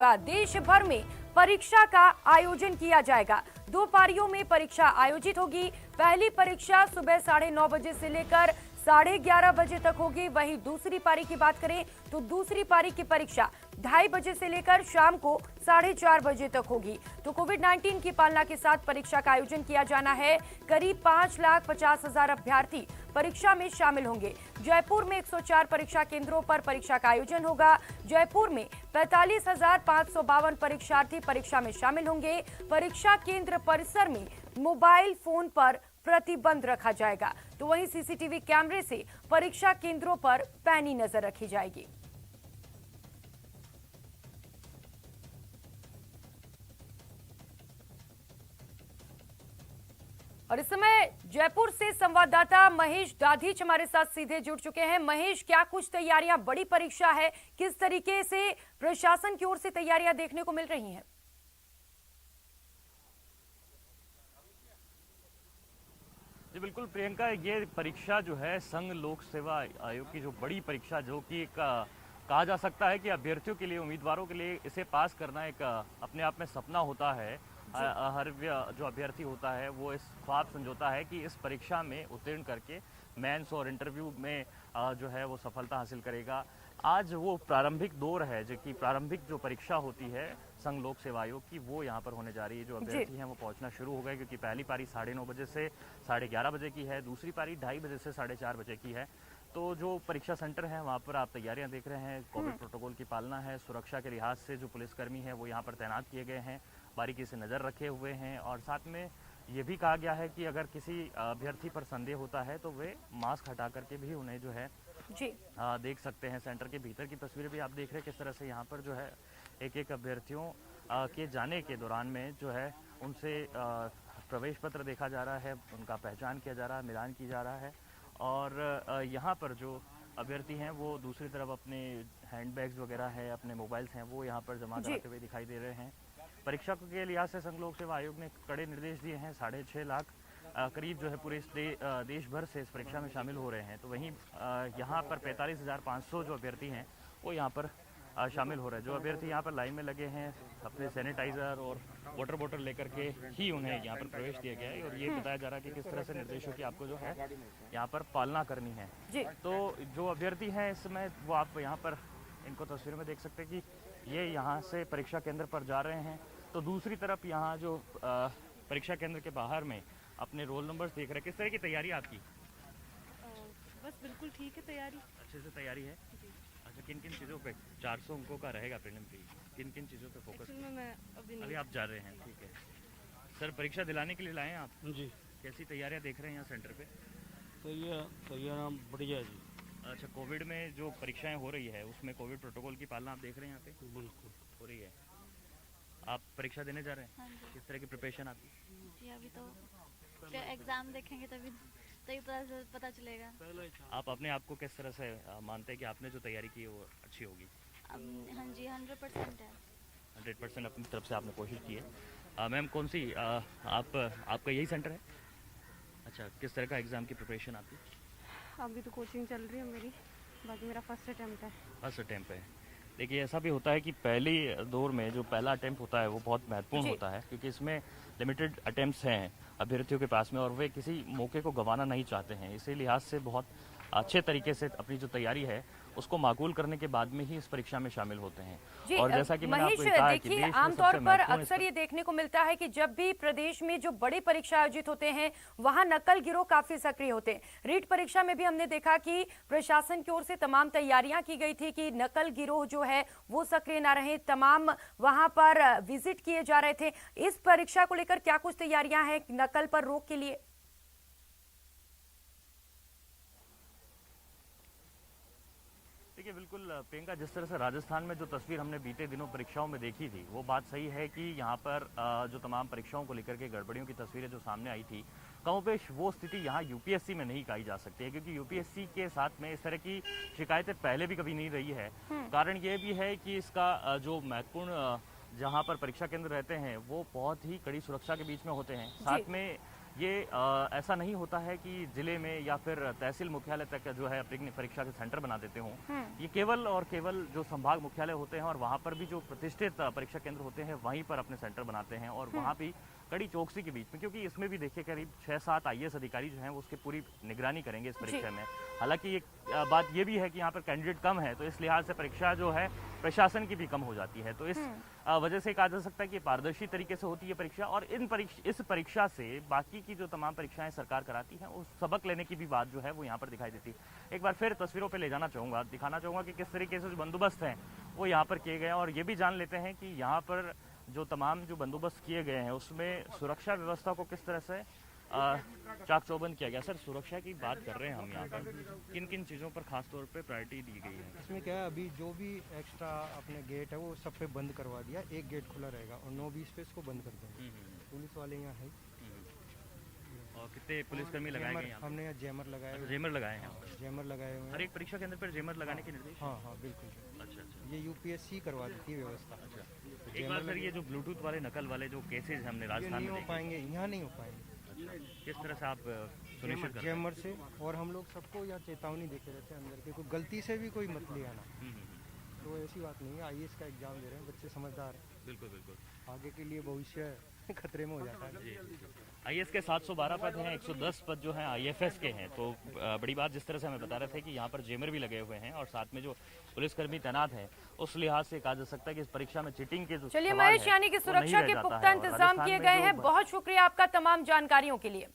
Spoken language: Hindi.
देश भर में परीक्षा का आयोजन किया जाएगा। 2 पारियों में परीक्षा आयोजित होगी। पहली परीक्षा सुबह 9:30 बजे से लेकर 11:30 बजे तक होगी। वहीं दूसरी पारी की बात करें तो दूसरी पारी की परीक्षा 2:30 बजे से लेकर शाम को 4:30 बजे तक होगी। तो कोविड-19 की पालना के साथ परीक्षा का आयोजन किया जाना है। करीब 5,50,000 अभ्यर्थी परीक्षा में शामिल होंगे। जयपुर में 104 परीक्षा केंद्रों पर परीक्षा का आयोजन होगा। जयपुर में 45,552 परीक्षार्थी परीक्षा में शामिल होंगे। परीक्षा केंद्र परिसर में मोबाइल फोन पर प्रतिबंध रखा जाएगा। तो वहीं सीसीटीवी कैमरे से परीक्षा केंद्रों पर पैनी नजर रखी जाएगी। और इस समय जयपुर से संवाददाता महेश दाधीच हमारे साथ सीधे जुड़ चुके हैं। महेश, क्या कुछ तैयारियां, बड़ी परीक्षा है, किस तरीके से प्रशासन की ओर से तैयारियां देखने को मिल रही हैं? जी बिल्कुल प्रियंका, ये परीक्षा जो है संघ लोक सेवा आयोग की जो बड़ी परीक्षा, जो कि एक कहा जा सकता है कि अभ्यर्थियों के लिए, उम्मीदवारों के लिए इसे पास करना एक अपने आप में सपना होता है। हर जो अभ्यर्थी होता है वो इस ख्वाब संजोता है कि इस परीक्षा में उत्तीर्ण करके मेंस और इंटरव्यू में जो है वो सफलता हासिल करेगा। आज वो प्रारंभिक दौर है, जो कि प्रारंभिक जो परीक्षा होती है संघ लोक सेवा आयोग की, वो यहाँ पर होने जा रही है। जो अभ्यर्थी हैं वो पहुँचना शुरू हो गए, क्योंकि पहली पारी 9:30 बजे से 11:30 बजे की है, दूसरी पारी 2:30 बजे से 4:30 बजे की है। तो जो परीक्षा सेंटर है वहाँ पर आप तैयारियां देख रहे हैं। कोविड प्रोटोकॉल की पालना है, सुरक्षा के लिहाज से जो पुलिसकर्मी हैं वो यहाँ पर तैनात किए गए हैं, बारीकी से नज़र रखे हुए हैं। और साथ में ये भी कहा गया है कि अगर किसी अभ्यर्थी पर संदेह होता है तो वे मास्क हटा करके भी उन्हें जो है जी देख सकते हैं। सेंटर के भीतर की तस्वीरें भी आप देख रहे हैं किस तरह से यहाँ पर जो है एक अभ्यर्थियों के जाने के दौरान में जो है उनसे प्रवेश पत्र देखा जा रहा है, उनका पहचान किया जा रहा है, मिलान की जा रहा है। और यहाँ पर जो अभ्यर्थी हैं वो दूसरी तरफ अपने हैंडबैग्स वगैरह है, अपने मोबाइल्स हैं, वो यहाँ पर जमा कराते हुए दिखाई दे रहे हैं। परीक्षा के लिहाज से संघ लोक सेवा आयोग ने कड़े निर्देश दिए हैं। 6.5 लाख करीब जो है पूरे देश भर से इस परीक्षा में शामिल हो रहे हैं। तो वहीं यहाँ पर 45,500 जो अभ्यर्थी हैं वो यहाँ पर शामिल हो रहे हैं। जो अभ्यर्थी यहाँ पर लाइन में लगे हैं, अपने सैनिटाइजर और वाटर बॉटल लेकर के ही उन्हें यहाँ पर प्रवेश दिया गया है। और ये बताया जा रहा है कि किस तरह से निर्देशों की आपको जो है यहाँ पर पालना करनी है। तो जो अभ्यर्थी हैं इस समय वो आप यहाँ पर इनको तस्वीर में देख सकते हैं कि ये यहाँ से परीक्षा केंद्र पर जा रहे हैं। तो दूसरी तरफ यहाँ जो परीक्षा केंद्र के बाहर में अपने रोल नंबर्स देख रहे हैं। किस तरह की तैयारी आपकी? बस बिल्कुल ठीक है तैयारी। अच्छे से तैयारी है? अच्छा, किन किन चीज़ों पे 400 अंकों का रहेगा प्रीलिमिनरी, किन किन चीज़ों पे फोकस? मैं अभी आप जा रहे हैं, ठीक है। सर, परीक्षा दिलाने के लिए लाए हैं आप? जी। कैसी तैयारियां देख रहे हैं यहाँ सेंटर पे? तैयार बढ़िया जी। अच्छा, कोविड में जो परीक्षाएं हो रही है उसमें कोविड प्रोटोकॉल की पालना आप देख रहे हैं यहाँ पे? बिल्कुल हो रही है। आप परीक्षा देने जा रहे हैं? हाँ जी। किस तरह की प्रिपरेशन आपकी? जी अभी तो एग्जाम देखेंगे तभी पता चलेगा। आप अपने आप को किस तरह से मानते हैं कि आपने जो तैयारी की है वो अच्छी होगी? हाँ जी 100% है। 100% अपनी तरफ से आपने कोशिश की है। मैम, कौन सी आपका यही सेंटर है? अच्छा, किस तरह का एग्ज़ाम की प्रिपरेशन आपकी? अभी तो कोचिंग चल रही है मेरी, बाकी मेरा फर्स्ट अटेम्प्ट है। फर्स्ट अटेम्प्ट है। देखिए, ऐसा भी होता है कि पहली दौर में जो पहला अटेम्प्ट होता है वो बहुत महत्वपूर्ण होता है, क्योंकि इसमें लिमिटेड अटेम्प्ट्स हैं अभ्यर्थियों के पास में और वे किसी मौके को गंवाना नहीं चाहते हैं। इसी लिहाज से बहुत अच्छे तरीके से अपनी जो तैयारी है उसको माकूल करने के बाद में ही इस परीक्षा में शामिल होते हैं। जी, और जैसा कि मैंने महेश, आपको कहा कि देखिए आमतौर पर अक्सर ये देखने को मिलता है कि जब भी प्रदेश में जो बड़ी परीक्षा आयोजित होते हैं वहां नकल गिरोह काफी सक्रिय होते हैं। रीट परीक्षा में भी हमने देखा कि प्रशासन की ओर से तमाम तैयारियां की गई थी कि नकल गिरोह जो है वो सक्रिय ना रहे, तमाम वहां पर विजिट किए जा रहे थे। इस परीक्षा को लेकर क्या कुछ तैयारियां हैं नकल पर रोक के लिए? देखिए, बिल्कुल प्रियंका, जिस तरह से राजस्थान में जो तस्वीर हमने बीते दिनों परीक्षाओं में देखी थी वो बात सही है कि यहाँ पर जो तमाम परीक्षाओं को लेकर के गड़बड़ियों की तस्वीरें जो सामने आई थी, कमोबेश वो स्थिति यहाँ यूपीएससी में नहीं कही जा सकती है, क्योंकि यूपीएससी के साथ में इस तरह की शिकायतें पहले भी कभी नहीं रही है। कारण ये भी है कि इसका जो महत्वपूर्ण जहाँ पर परीक्षा केंद्र रहते हैं वो बहुत ही कड़ी सुरक्षा के बीच में होते हैं। साथ में ये ऐसा नहीं होता है कि जिले में या फिर तहसील मुख्यालय तक जो है अपनी परीक्षा के सेंटर बना देते हों। ये केवल और केवल जो संभाग मुख्यालय होते हैं और वहाँ पर भी जो प्रतिष्ठित परीक्षा केंद्र होते हैं वहीं पर अपने सेंटर बनाते हैं और वहाँ भी कड़ी चौकसी के बीच में, क्योंकि इसमें भी देखिए करीब 6-7 IAS अधिकारी जो हैं वो उसकी पूरी निगरानी करेंगे इस परीक्षा में। हालांकि एक बात ये भी है कि यहाँ पर कैंडिडेट कम है, तो इस लिहाज से परीक्षा जो है प्रशासन की भी कम हो जाती है। तो इस वजह से कहा जा सकता है कि पारदर्शी तरीके से होती है परीक्षा, और इस परीक्षा से बाकी की जो तमाम परीक्षाएं सरकार कराती है उस सबक लेने की भी बात जो है वो यहाँ पर दिखाई देती है। एक बार फिर तस्वीरों पे ले जाना चाहूँगा, दिखाना चाहूँगा कि किस तरीके से जो बंदोबस्त हैं वो यहाँ पर किए गए हैं, और ये भी जान लेते हैं कि यहाँ पर जो तमाम जो बंदोबस्त किए गए हैं उसमें सुरक्षा व्यवस्था को किस तरह से चाक चौबंद किया गया। सर, सुरक्षा की बात कर रहे हैं हम यहाँ पर, किन किन चीज़ों पर खास तौर पे प्रायोरिटी दी गई है? इसमें क्या है, अभी जो भी एक्स्ट्रा अपने गेट है वो सब पे बंद करवा दिया, एक गेट खुला रहेगा और 9-20 पे इसको बंद कर देंगे। पुलिस वाले यहाँ है। और कितने पुलिसकर्मी लगाए गए हैं? हमने यहाँ जैमर लगाए हुए जेमर लगाए हैं? जैमर लगाए हुए हर हैं। एक परीक्षा केंद्र पर जेमर लगाने के निर्देश? हाँ हाँ बिल्कुल। अच्छा अच्छा। ये UPSC करवा देती है व्यवस्था। अच्छा, एक बार सर ये जो ब्लूटूथ वाले नकल वाले जो केसेज हमने ये राजस्थान नहीं में हो देखे, पाएंगे, यहाँ नहीं हो पाएंगे किस तरह से आप सुनिश्चित करते हैं? जैमर से। और हम लोग सबको यहाँ चेतावनी देते रहते हैं अंदर के, कोई गलती से भी कोई मत ले आना। तो ऐसी बात नहीं है, IAS का एग्जाम दे रहे हैं बच्चे, समझदार हैं। बिल्कुल बिल्कुल। आगे के लिए भविष्य खतरे में हो जाता है। IAS के 712 पद हैं, 110 पद जो हैं IFS के हैं। तो बड़ी बात जिस तरह से हमें बता रहे थे कि यहाँ पर जेमर भी लगे हुए हैं और साथ में जो पुलिसकर्मी तैनात हैं, उस लिहाज से कहा जा सकता है कि इस परीक्षा में चीटिंग के जो चलिए सवाल महेश, हैं, यानी कि वो नहीं सुरक्षा रह के जाता पुख्ता है। और इंतजाम राजस्थान किए में गए जो हैं। बहुत शुक्रिया आपका तमाम जानकारियों के लिए।